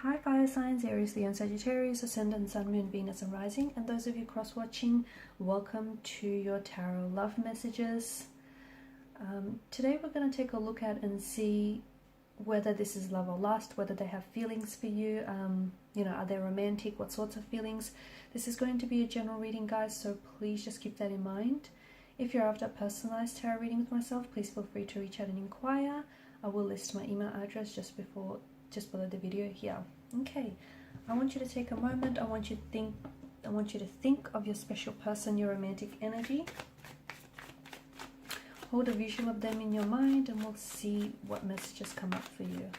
Hi fire signs, Aries, Leo and Sagittarius, Ascendant, Sun, Moon, Venus and Rising. And those of you cross-watching, welcome to your tarot love messages. Today we're going to take a look at and see whether this is love or lust, whether they have feelings for you, are they romantic, what sorts of feelings. This is going to be a general reading, guys, so please just keep that in mind. If you're after a personalized tarot reading with myself, please feel free to reach out and inquire. I will list my email address just below the video here. Okay, I want you to take a moment. I want you to think of your special person, your romantic energy. Hold a visual of them in your mind and we'll see what messages come up for you.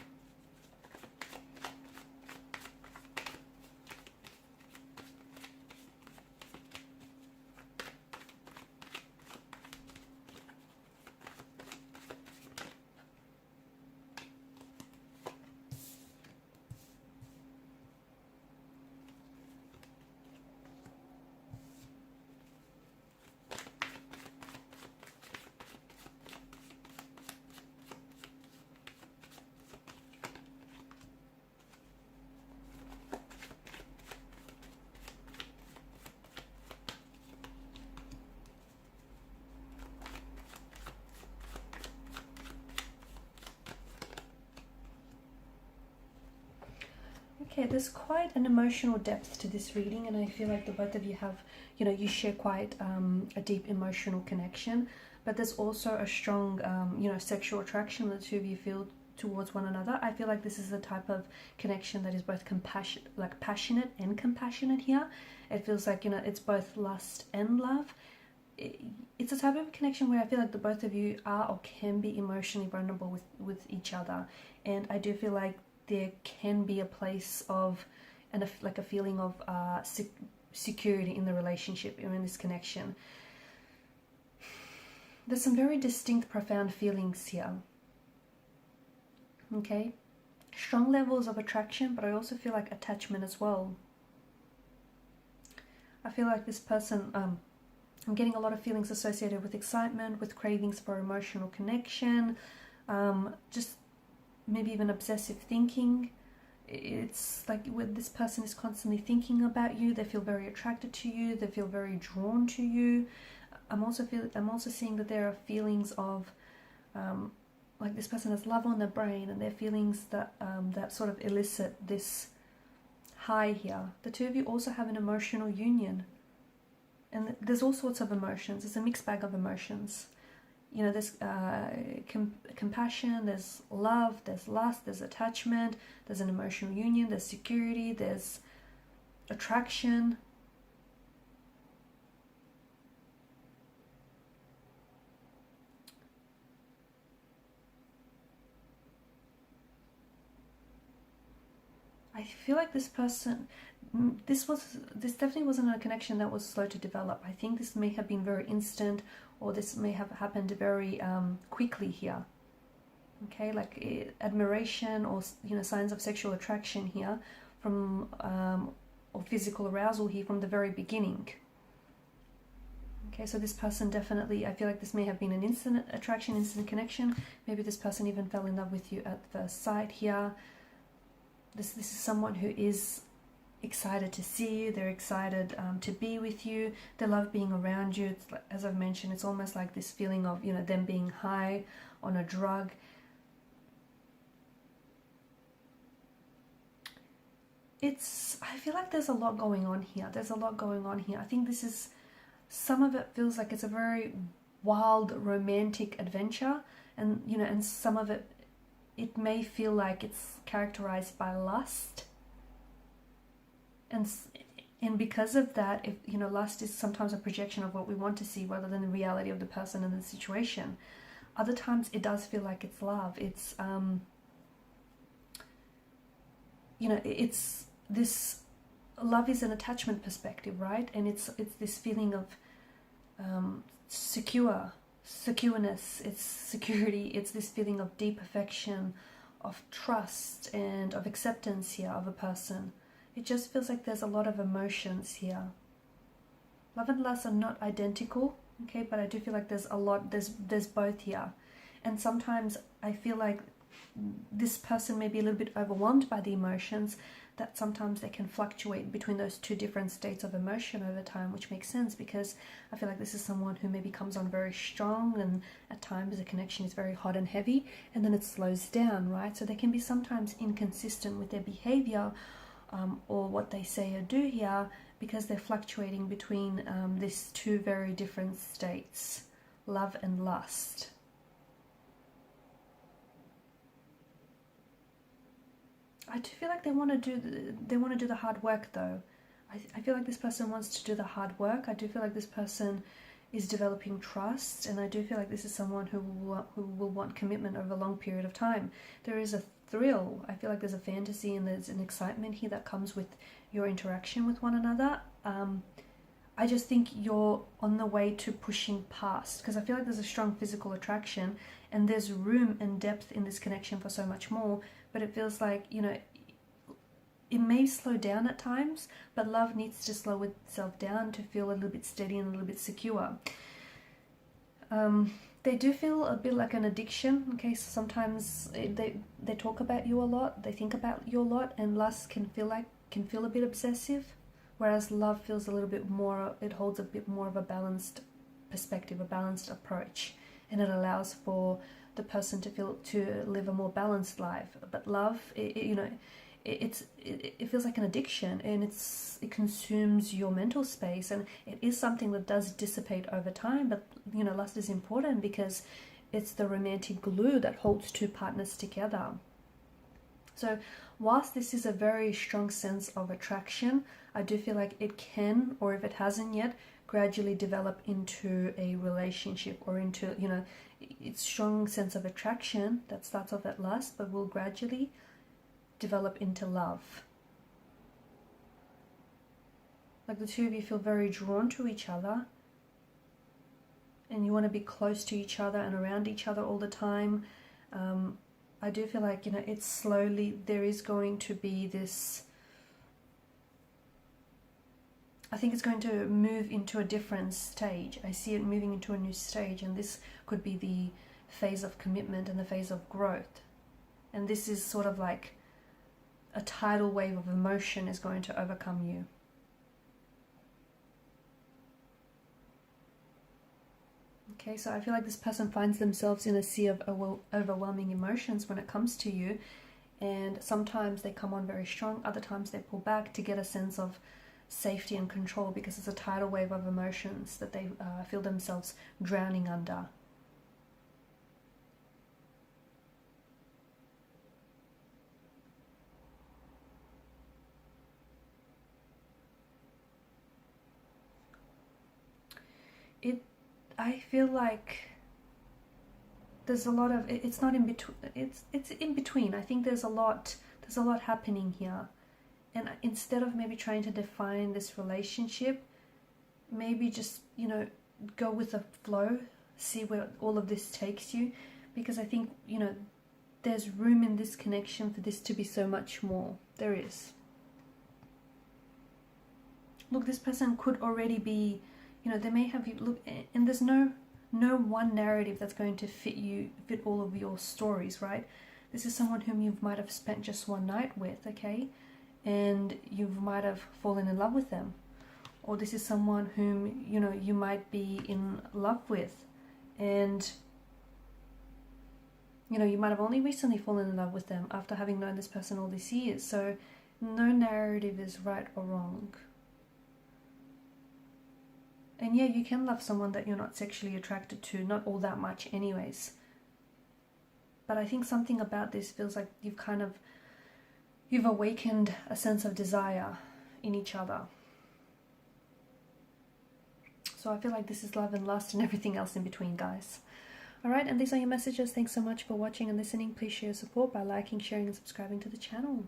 Okay, there's quite an emotional depth to this reading, and I feel like the both of you have, you share quite a deep emotional connection, but there's also a strong, sexual attraction the two of you feel towards one another. I feel like this is the type of connection that is both passionate and compassionate here. It feels like, it's both lust and love. It's a type of connection where I feel like the both of you are or can be emotionally vulnerable with each other, and I do feel like there can be a place of a feeling of security in the relationship or in this connection. There's some very distinct, profound feelings here. Okay, strong levels of attraction, but I also feel like attachment as well. I feel like this person, I'm getting a lot of feelings associated with excitement, with cravings for emotional connection, just maybe even obsessive thinking. It's like when this person is constantly thinking about you, they feel very attracted to you, they feel very drawn to you. I'm also seeing that there are feelings of like this person has love on their brain, and their feelings that that sort of elicit this high here. The two of you also have an emotional union, and there's all sorts of emotions. It's a mixed bag of emotions. There's compassion, there's love, there's lust, there's attachment, there's an emotional union, there's security, there's attraction. I feel like this person, this definitely wasn't a connection that was slow to develop. I think this may have been very instant, or this may have happened very quickly here. Okay, like admiration or signs of sexual attraction here from or physical arousal here from the very beginning. Okay, so this person definitely, I feel like this may have been an instant attraction, instant connection. Maybe this person even fell in love with you at first sight here. This is someone who is excited to see you, they're excited to be with you, they love being around you. It's like, as I've mentioned, it's almost like this feeling of them being high on a drug. I feel like there's a lot going on here. I think this is, some of it feels like it's a very wild romantic adventure, and and some of it may feel like it's characterized by lust. And because of that, if lust is sometimes a projection of what we want to see rather than the reality of the person and the situation. Other times it does feel like it's love. It's it's this love is an attachment perspective, right? And it's this feeling of secureness, it's security, it's this feeling of deep affection, of trust and of acceptance here of a person. It just feels like there's a lot of emotions here. Love and lust are not identical, okay, but I do feel like there's a lot, there's both here. And sometimes I feel like this person may be a little bit overwhelmed by the emotions, that sometimes they can fluctuate between those two different states of emotion over time, which makes sense because I feel like this is someone who maybe comes on very strong, and at times the connection is very hot and heavy, and then it slows down, right? So they can be sometimes inconsistent with their behavior or what they say or do here, because they're fluctuating between these two very different states, love and lust. I do feel like they want to do the hard work though. I feel like this person wants to do the hard work. I do feel like this person is developing trust, and I do feel like this is someone who will want commitment over a long period of time. There is a thrill. I feel like there's a fantasy and there's an excitement here that comes with your interaction with one another. I just think you're on the way to pushing past, because I feel like there's a strong physical attraction and there's room and depth in this connection for so much more, but it feels like, you know, it may slow down at times, but love needs to slow itself down to feel a little bit steady and a little bit secure. They do feel a bit like an addiction. Okay, so sometimes they talk about you a lot, they think about you a lot, and lust can feel a bit obsessive, whereas love feels a little bit more, it holds a bit more of a balanced perspective, a balanced approach, and it allows for the person to live a more balanced life. But love, it feels like an addiction, and it consumes your mental space, and it is something that does dissipate over time. But you know, lust is important because it's the romantic glue that holds two partners together. So whilst this is a very strong sense of attraction, I do feel like it can, or if it hasn't yet, gradually develop into a relationship, or into, you know, it's strong sense of attraction that starts off at lust but will gradually develop into love. Like the two of you feel very drawn to each other, and you want to be close to each other and around each other all the time. I do feel like, you know, it's slowly, there is going to be this, I think it's going to move into a different stage. I see it moving into a new stage, and this could be the phase of commitment and the phase of growth. And this is sort of like a tidal wave of emotion is going to overcome you. Okay, so I feel like this person finds themselves in a sea of overwhelming emotions when it comes to you, and sometimes they come on very strong, other times they pull back to get a sense of safety and control, because it's a tidal wave of emotions that they feel themselves drowning under. I feel like there's a lot of, it's not in between, it's in between. I think there's a lot happening here. And instead of maybe trying to define this relationship, maybe just, you know, go with the flow, see where all of this takes you, because I think, you know, there's room in this connection for this to be so much more. There is. Look, this person could already be, you know, they may have you look, and there's no one narrative that's going to fit all of your stories, right? This is someone whom you might have spent just one night with, okay, and you might have fallen in love with them, or this is someone whom, you know, you might be in love with, and you know, you might have only recently fallen in love with them after having known this person all these years. So no narrative is right or wrong. And yeah, you can love someone that you're not sexually attracted to, not all that much anyways. But I think something about this feels like you've awakened a sense of desire in each other. So I feel like this is love and lust and everything else in between, guys. Alright, and these are your messages. Thanks so much for watching and listening. Please share your support by liking, sharing and subscribing to the channel.